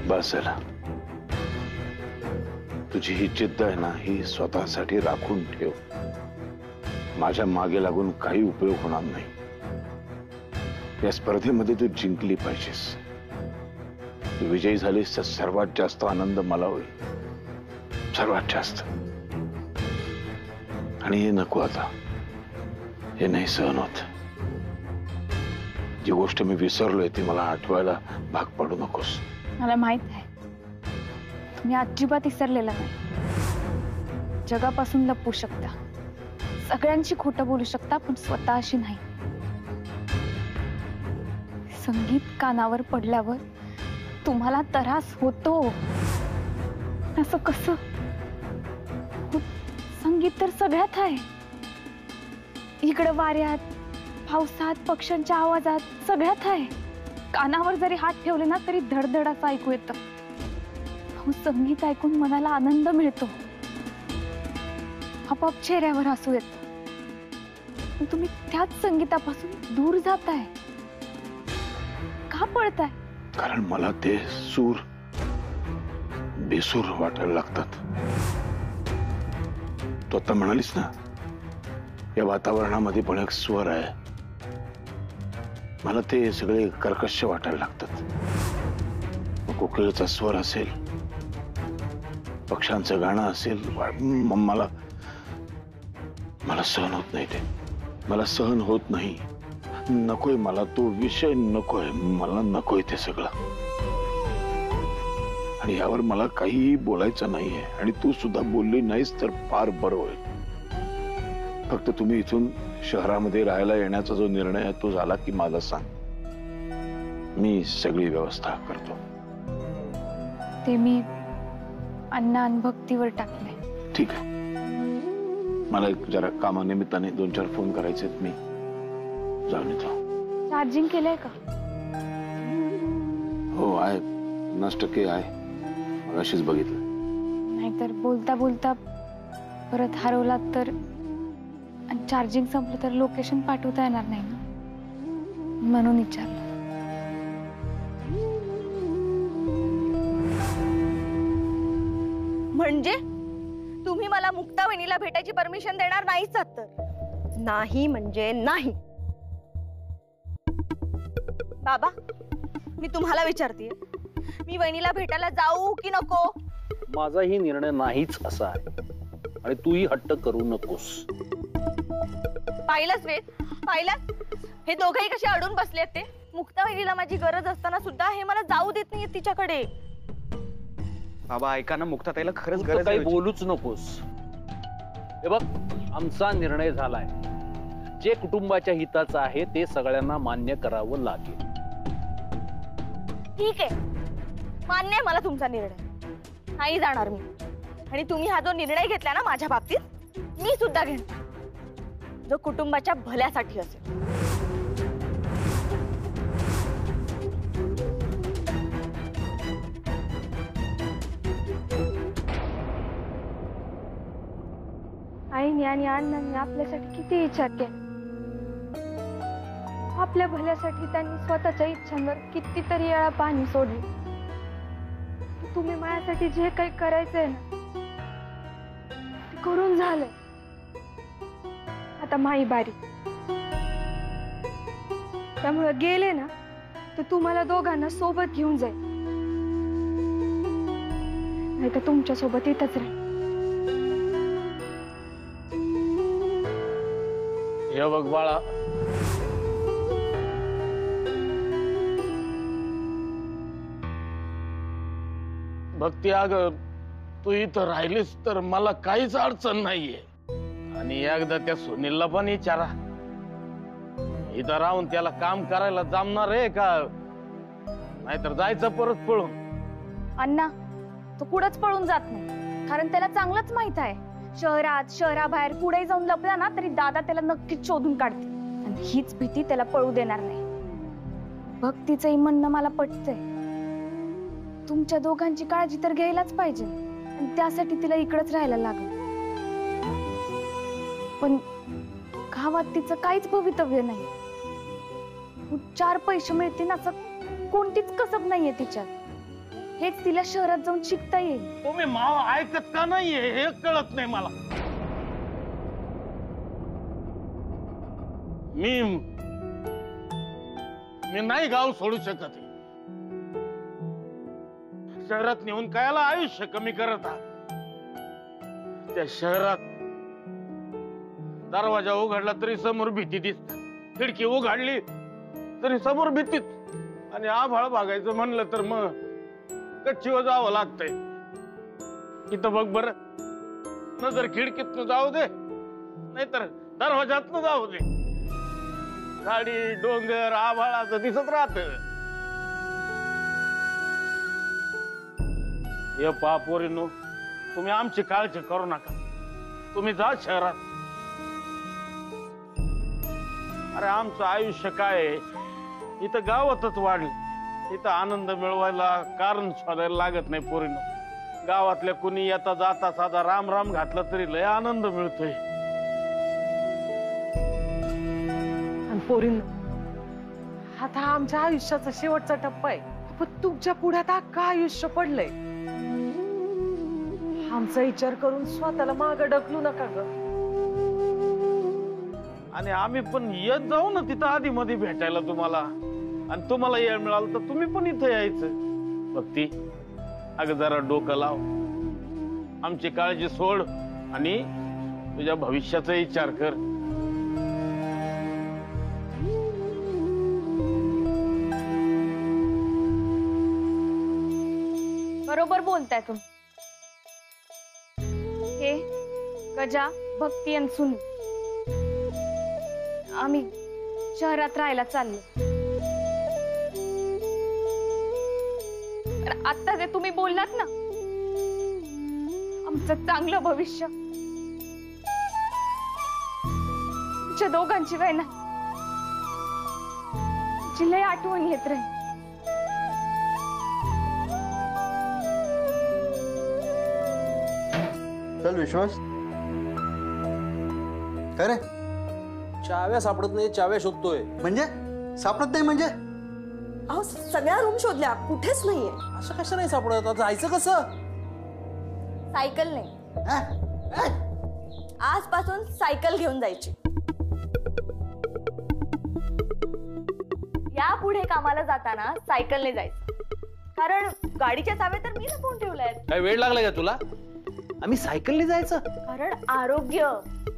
बस झाला. तुझी ही जिद्द आहे ना, ही स्वतःसाठी राखून ठेव. माझ्या मागे लागून काही उपयोग होणार नाही. या स्पर्धेमध्ये तू जिंकली पाहिजेस. तू विजयी झालीस तर सर्वात जास्त आनंद मला होईल, सर्वात जास्त. आणि हे नको आता, हे नाही सहन होत. जी गोष्ट मी विसरलोय ती मला आठवायला भाग पाडू नकोस. मला माहित आहे तुम्ही अजिबात विसरलेला नाही. जगापासून लपवू शकता, सगळ्यांशी खोटं बोलू शकता, पण स्वतःशी नाही. संगीत कानावर पडल्यावर तुम्हाला त्रास होतो. असं कसं? संगीत तर सगळ्यात आहे. इकडे वाऱ्यात, पावसात, पक्ष्यांच्या आवाजात सगळ्यात आहे. कानावर जरी हात ठेवले ना तरी धडधड असं ऐकू येतं. संगीत ऐकून मनाला आनंद मिळतो, आपोआप चेहऱ्यावर हसू येतं. तुम्ही त्याच संगीतापासून दूर जाताय. का पळताय? कारण मला ते सूर बेसूर वाटायला लागतात. तू आता म्हणालीस ना, या वातावरणामध्ये पण एक स्वर आहे. मला ते सगळे कर्कश वाटायला लागतात. कोकिळेचा स्वर असेल, पक्ष्यांचं गाणं असेल, मला सहन होत नाही. ते मला सहन होत नाही. नकोय मला तो विषय, नकोय मला, नकोय ते सगळं. आणि यावर मला काहीही बोलायचं नाहीये. आणि तू सुद्धा बोलली नाहीस तर फार बरं होईल. फक्त तुम्ही इथून शहरामध्ये राहायला येण्याचा जो निर्णय आहे तो झाला की मला सांग, मी सगळी व्यवस्था करतो. ते मी अण्णा आणि भक्तीवर टाकले. ठीक आहे. मला एक जरा कामानिमित्ताने 2-4 फोन करायचे. मी जाऊन येतो. चार्जिंग केलंय का? हो आहे, 50% आहे. मगाशीच बघितलं. नाहीतर बोलता बोलता परत हरवलात तर, चार्जिंग संपलं तर लोकेशन पाठवता येणार नाही ना, म्हणून विचारलं. म्हणजे तुम्ही मला मुक्ता वहिनीला भेटायची परमिशन देणार नाहीच तर? नाही म्हणजे नाही. बाबा, मी तुम्हाला विचारते, मी वहिनीला भेटायला जाऊ की नको? माझाही निर्णय नाहीच असा आहे आणि तूही हट्ट करू नकोस. पाहिलंच रे, पाहिलं हे दोघंही कसे अडून बसलेत. ते मुक्ता वहिनीला माझी गरज असताना सुद्धा हे मला जाऊ देत नाहीये तिच्याकडे. बाबा ऐका ना, मुक्ताताईला खरंच तू गरज काही आहे. बोलूच नकोस. हे बघ, आमचा निर्णय झालाय. जे कुटुंबाच्या हिताचं आहे ते सगळ्यांना मान्य करावं लागेल. ठीक आहे, मान्य आहे मला तुमचा निर्णय. नाही जाणार मी. आणि तुम्ही हा जो निर्णय घेतला ना माझ्या बाबतीत, मी सुद्धा घेणार, जो कुटुंबाच्या भल्यासाठी असेल. आईने आणि अण्णांनी आपल्यासाठी किती विचार केला. आपल्या भल्यासाठी त्यांनी स्वतःच्या इच्छांवर कितीतरी वेळा पाणी सोडले. तुम्ही माझ्यासाठी जे काही करायचंय ना ते करून झालंय. आता माई बारी. त्यामुळे गेले ना तर तुम्हाला दोघांना सोबत घेऊन जाईल, नाही तर तुमच्या सोबत येतच राहील. हे बघ बाळा, भक्ती, अग तू इथं राहिलीस तर मला काहीच अडचण नाहीये. आणि एकदा त्या सुनीलला पण विचारा, इथं राहून त्याला काम करायला जमणार आहे का, नाहीतर जायचं परत पळून. अण्णा, तो कुठंच पळून जात नाही, कारण त्याला चांगलंच माहित आहे शहराबाहेर पुढे जाऊन लपला ना तरी दादा त्याला नक्कीच शोधून काढते. आणि हीच भीती त्याला पळू देणार नाही. भक्तीचंही म्हणणं मला पटतंय. तुमच्या दोघांची काळजी तर घ्यायलाच पाहिजे, आणि त्यासाठी तिला इकडेच राहायला लागलं. पण गावात तिचं काहीच भवितव्य नाही. 4 पैसे मिळतील असं कोणतीच कसब नाहीये तिच्यात. हेच तिला शहरात जाऊन शिकता येईल. तुम्ही माव ऐकत का नाहीये हे कळत नाही मला. मी नाही गाव सोडू शकत. शहरात नेऊन कायला आयुष्य कमी करत आहात. त्या शहरात दरवाजा उघडला तरी समोर भीती दिसत, खिडकी उघडली तरी समोर भीतीच, आणि आभाळ भागायचं म्हणलं तर मग कच्चीवर जावं लागतंय. इथं बघ बर, नजर खिडकीतनं जाऊ दे नाहीतर दरवाजातनं जाऊ दे, गाडी डोंगर आभाळाचं दिसत राहत. हे पापोरीनो, तुम्ही आमची काळजी करू नका. तुम्ही जा शहरात. अरे आमचं आयुष्य काय आहे, इथं गावातच वाढलं. इथं आनंद मिळवायला कारण शोधायला लागत नाही पोरीनो. गावातल्या कुणी येता जाता साधा राम राम घातला तरी लय आनंद मिळतोय. पोरींनो, आता आमच्या आयुष्याचा शेवटचा टप्पा आहे, पण तुमच्या पुढ्यात अख्खं आयुष्य पडलंय. आमचा विचार करून स्वतःला मागं ढकलू नका ग. आणि आम्ही पण येत जाऊ ना तिथं आधी मध्ये भेटायला तुम्हाला. आणि तुम्हाला वेळ मिळाला तर तुम्ही पण इथं यायचं. भक्ती, अगं जरा डोकं लाव, आमची काळजी सोड आणि तुझ्या भविष्याचा विचार कर. बरोबर बोलताय तुम्ही. हे गजा, भक्ती आणि सुनू आम्ही शहरात राहायला चाललो. आता जे तुम्ही बोललात ना, आमचं चांगलं भविष्य तुमच्या दोघांची वेळ ना, तुमची लय आठवण येत राहील. चल विश्वास, काय रे? चाव्या सापडत नाही, चाव्या शोधतोय. म्हणजे सापडत नाही म्हणजे? अहो सगळ्या रूम शोधल्या, कुठेच नाहीये. असं कसं नाही सापडत? आता जायचं कसं? सायकल नाही, हा? हा? आजपासून सायकल घेऊन जायची. यापुढे कामाला जाताना सायकलने जायचं, कारण गाडीच्या चाव्या तर मी लपवून ठेवल्यात. काय वेळ लागला का तुला? आम्ही सायकलने जायचं? कारण आरोग्य,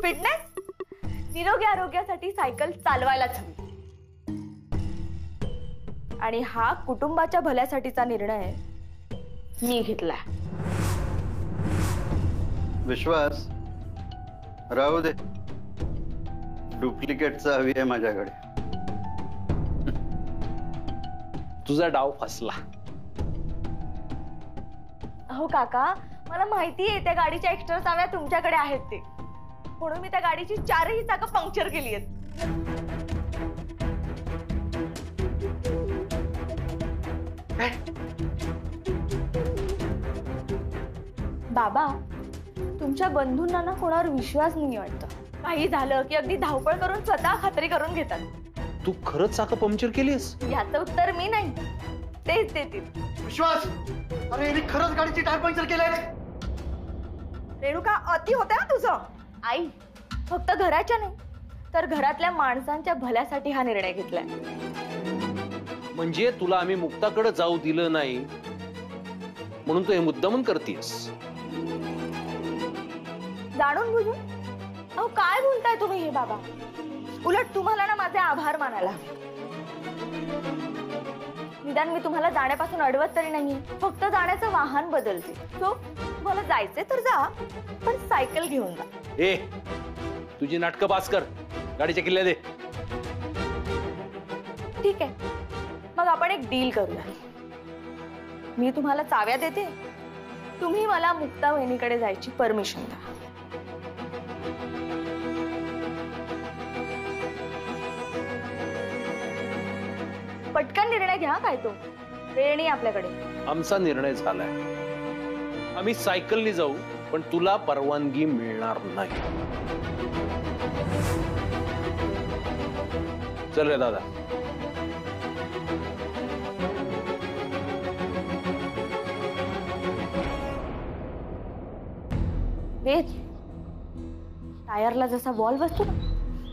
फिटनेस, निरोगी आरोग्यासाठी सायकल चालवायलाच हवी. आणि हा कुटुंबाच्या भल्यासाठीचा निर्णय मी घेतलाय. विश्वास, राहू दे. डुप्लिकेट चावी आहे माझ्याकडे. तुझा डाव फसला. अहो काका, मला माहितीये त्या गाडीच्या एक्स्ट्रा चाव्या तुमच्याकडे आहेत ते, म्हणून मी त्या गाडीची 4ही चाकं पंक्चर केली आहेत. बाबा, तुमच्या बंधूंना ना कोणावर विश्वास नाही वाटतं. काही झालं की अगदी धावपळ करून स्वतः खात्री करून घेतात. तू खरंच चाकं पंक्चर केलीस? याचं उत्तर मी नाही, तेच देतील. विश्वास, अरे यांनी खरंच गाडीची टायर पंक्चर केलंय. रेणुका, अति होत्या तुझं. आई, फक्त घराच्या नाही तर घरातल्या माणसांच्या भल्यासाठी हा निर्णय घेतलाय. म्हणजे तुला आम्ही मुक्ताकडे जाऊ दिलं नाही म्हणून तू हे मुद्दामून करतेस? जाणून बुजून? अहो काय बोलताय तुम्ही हे बाबा? उलट तुम्हाला ना माझे आभार मानायला हवे. निदान मी तुम्हाला जाण्यापासून अडवत तरी नाही, फक्त जाण्याचं वाहन बदलते. सो मला जायचंय तर जा, पण सायकल घेऊन जा. ए, तुझी नाटकं बास कर. गाडीच्या किल्ल्या दे. ठीक आहे, मग आपण एक डील करूया. मी तुम्हाला चाव्या देते, तुम्ही मला मुक्ता वहिनीकडे जायची परमिशन द्या. पटकन निर्णय घ्या. काय तो वेळ नाही आपल्याकडे. आमचा निर्णय झालाय. आम्ही सायकलने जाऊ, पण तुला परवानगी मिळणार नाही. चल रे दादा. हेच टायरला जसा बॉल बसतो ना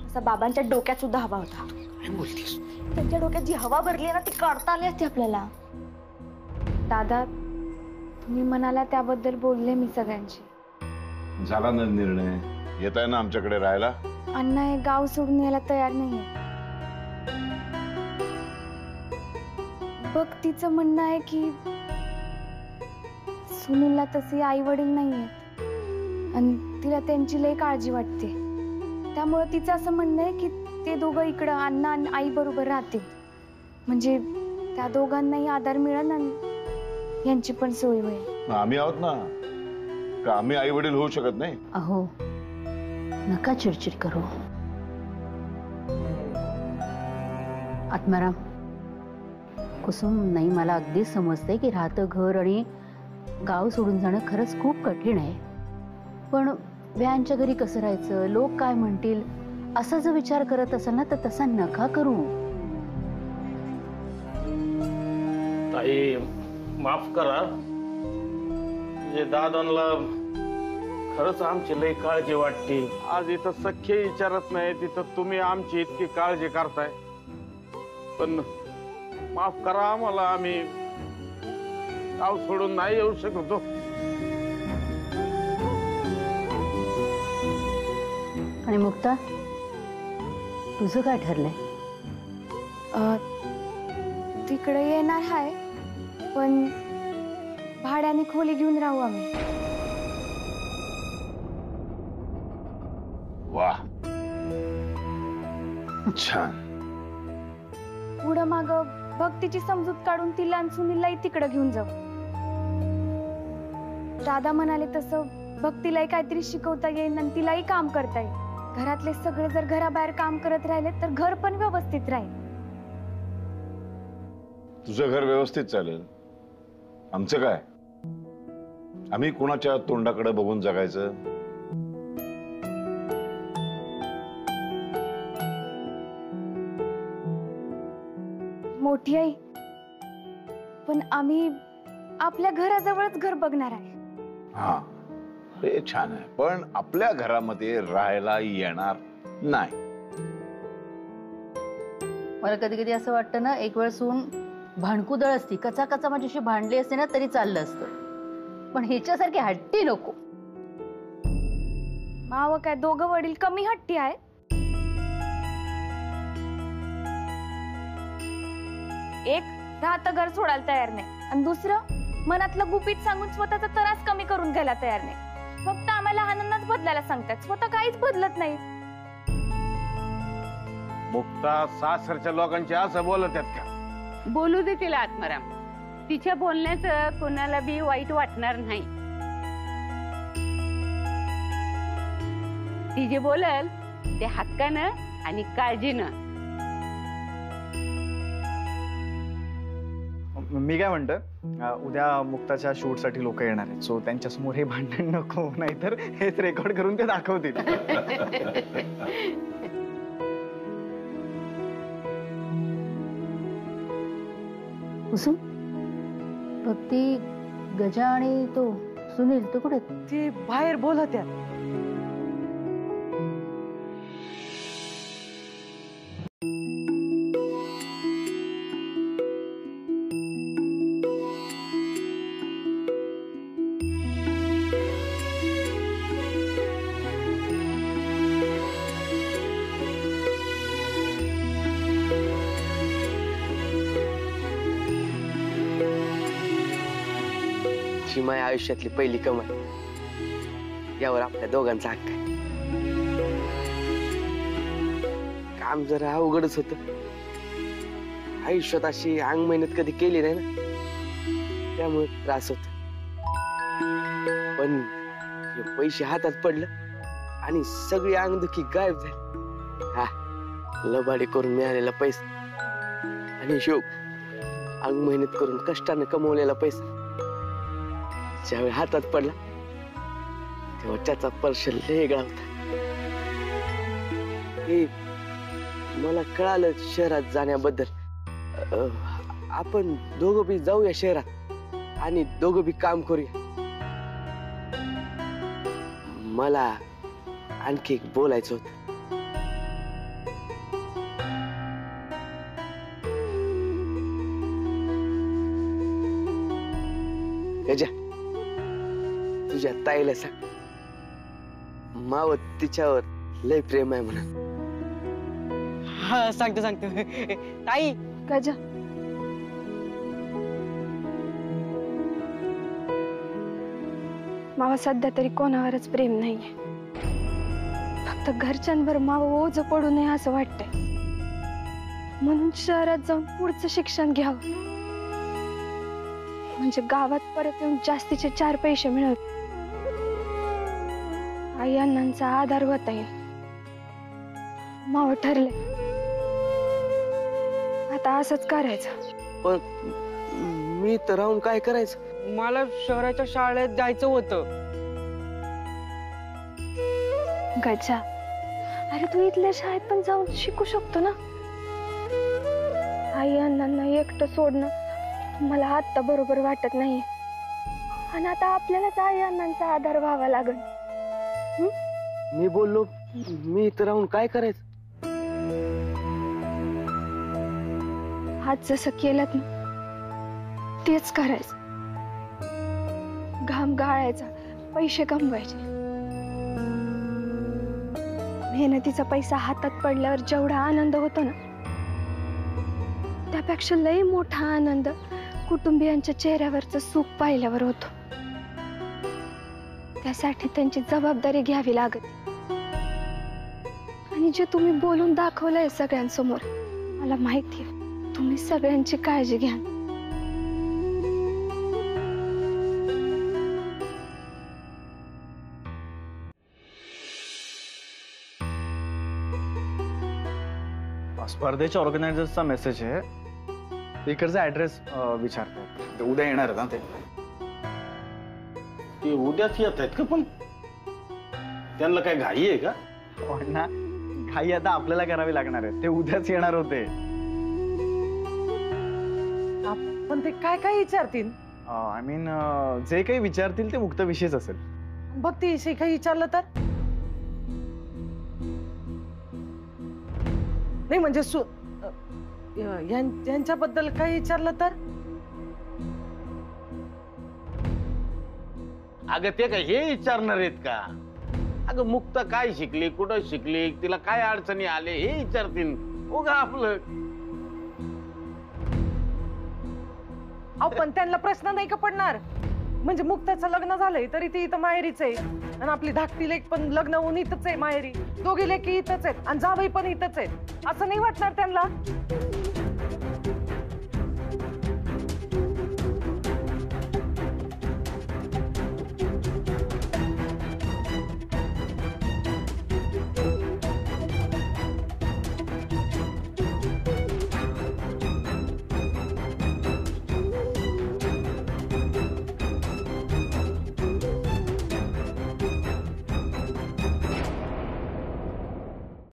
तसा बाबांच्या डोक्यात सुद्धा हवा होता. काय बोलतेस? त्यांच्या डोक्यात जी हवा भरली ना ती काढता आली असते आपल्याला. दादा तुम्ही म्हणाला त्याबद्दल बोलले मी सगळ्यांशी. झाला ना निर्णय? येत आहे ना आमच्याकडे राहायला? अण्णा हे गाव सोडून यायला तयार नाहीये. बघ तिचं म्हणणं आहे की सुनीलला तसे आई वडील नाहीयेत आणि तिला त्यांची लई काळजी वाटते. त्यामुळे तिचं असं म्हणणं आहे की ते दोघं इकडं अण्णा आणि आई बरोबर राहतील, म्हणजे त्या दोघांनाही आधार मिळेल आणि यांची पण सोय होईल. आम्ही आहोत ना, का आम्ही आई वडील होऊ शकत नाही? अहो नका चिडचिड करू. आत्माराम, कुसुम नाही, मला अगदीच समजते की राहतं घर आणि गाव सोडून जाणं खरंच खूप कठीण आहे. पण व्यांच्या घरी कसं राहायचं, लोक काय म्हणतील असा जर विचार करत असाल ना तर तसा नका करू. ताई माफ करा, म्हणजे दादांना खरंच आमची लई काळजी वाटते. आज इथं सख्खे विचारत नाही, तिथं तुम्ही आमची इतकी काळजी करताय. पण माफ करा आम्हाला, आम्ही गाव सोडून नाही येऊ शकतो. आणि मुक्ता, तुझं काय ठरलंय? तिकडे येणार आहे, पण भाड्याने खोली घेऊन राहू आम्ही. वाह, छान. पुढं माग भक्तीची समजूत काढून तिला आणि सुनीललाही तिकडे घेऊन जाऊ. दादा म्हणाले तसं भक्तीलाही काहीतरी शिकवता येईल आणि तिलाही काम करता येईल. घरातले सगळे जर घराबाहेर काम करत राहिले तर घर पण व्यवस्थित राहील. तुझं घर व्यवस्थित चालेल, आमचं काय? आम्ही कोणाच्या तोंडाकडे बघून जगायचं? मोठी आई, पण आम्ही आपल्या घराजवळच घर बघणार आहे. हा, हे छान आहे, पण आपल्या घरामध्ये राहायला येणार नाही. मला कधी कधी असं वाटतं ना, एक वेळ सून भांडकुदळ असती, कचा कचा माझ्याशी भांडली असते ना तरी चाललं असतं, पण ह्याच्यासारखी हट्टी नको. मावं काय दोघं वडील कमी हट्टी आहे? एक राहतं घर सोडायला तयार नाही आणि दुसरं मनातलं गुपित सांगून स्वतःचा त्रास कमी करून घ्यायला तयार नाही. फक्त आम्हाला आनंदच बदलायला सांगतात, स्वतः काहीच बदलत नाही. मुक्ता, सासरच्या लोकांची असं बोलत आहेत का? बोलू दे तिला आत्माराम, तिच्या बोलण्याचं कोणाला बी वाईट वाटणार नाही. ती जे बोलल ते हक्कानं आणि काळजीनं. मी काय म्हणतो, उद्या मुक्ताच्या शूट साठी लोक येणार आहेत, सो त्यांच्यासमोर हे भांडण नको, नाहीतर हेच रेकॉर्ड करून ते दाखवतील. कुसुम, भक्ती, गजा आणि तो सुनील तो कुठे? ते बाहेर बोलत आहेत. ही माझ्या आयुष्यातली पहिली कमाई, यावर आपल्या दोघांचा हक्क आहे. काम जरा अवघडच होत, आयुष्यात अशी अंग मेहनत कधी केली नाही ना, त्यामुळे त्रास होत. पण हे पैसे हातात पडलं आणि सगळी अंगदुखी गायब झाली. हा, लबाडी करून मिळालेला पैसा आणि शिव अंग मेहनत करून कष्टाने कमवलेला पैसा ज्यावेळी हातात पडला तेव्हा त्याचा स्पर्श वेगळा होता. हे मला कळालं शहरात जाण्याबद्दल. आपण दोघं बी जाऊया शहरात आणि दोघं बी काम करूया. मला आणखी एक बोलायचं होतं. गजा, तुझ्या ताईला सांग मावत तिच्यावर लय प्रेम आहे म्हणा. हा सांगतो ताई. गजा, मावा सध्या तरी कोणावरच प्रेम नाहीये. फक्त घरच्यांवर मावा ओझ पडू नये असं वाटतंय. म्हणून शहरात जाऊन पुढचं शिक्षण घ्यावं, म्हणजे गावात परत येऊन जास्तीचे 4 पैसे मिळत आई अण्णांचा आधार होता येईल. माव ठरले आता असंच करायचं. पण मी तर राहून काय करायचं? मला शहराच्या शाळेत जायचं होतं. गजा, अरे तू इथल्या शाळेत पण जाऊन शिकू शकतो ना. आई अण्णांना एकटं सोडणं मला आता बरोबर वाटत नाहीये. आणि आता आपल्यालाच आई अण्णांचा आधार व्हावा लागेल. मी बोललो मी इथं राहून काय करायचं? आज जसं केलं ना तेच करायचं. घाम गाळायचा, पैसे कमवायचे. मेहनतीचा पैसा हातात पडल्यावर जेवढा आनंद होतो ना त्यापेक्षा लय मोठा आनंद कुटुंबियांच्या चेहऱ्यावरचं सुख पाहिल्यावर होतो. त्यासाठी त्यांची जबाबदारी घ्यावी लागते. आणि जे तुम्ही बोलून दाखवलंय सगळ्यांसमोर, मला माहिती आहे तुम्ही सगळ्यांची काळजी घ्या. स्पर्धेच्या ऑर्गनायझर्सचा मेसेज आहे. इकडचा ऍड्रेस विचारतात. उद्या येणार ना ते उद्याच येत आहेत का? पण त्यांना काय घाई आहे का? पण ना घाई आता आपल्याला करावी लागणार आहे. ते उद्याच येणार होते. पण ते काय काय विचारतील? आय मीन जे काही विचारतील ते मुक्त विषयच असेल. भक्तीविषयी काही विचारलं तर? नाही म्हणजे यांच्याबद्दल काही विचारलं तर? अगं ते काय हे विचारणार आहेत का? अगं मुक्त काय शिकली, कुठं शिकली, तिला काय अडचणी आले हे विचारतील. उगा आपलं. अहो पण त्यांना प्रश्न नाही का पडणार? म्हणजे मुक्ताचं लग्न झालंय तरी ती इथं माहेरीच आहे, आणि आपली धाकटी लेक पण लग्न होऊन इथंच आहे माहेरी. दोघी लेकी इथंच आहेत आणि जावई पण इथंच आहेत. असं नाही वाटणार त्यांना?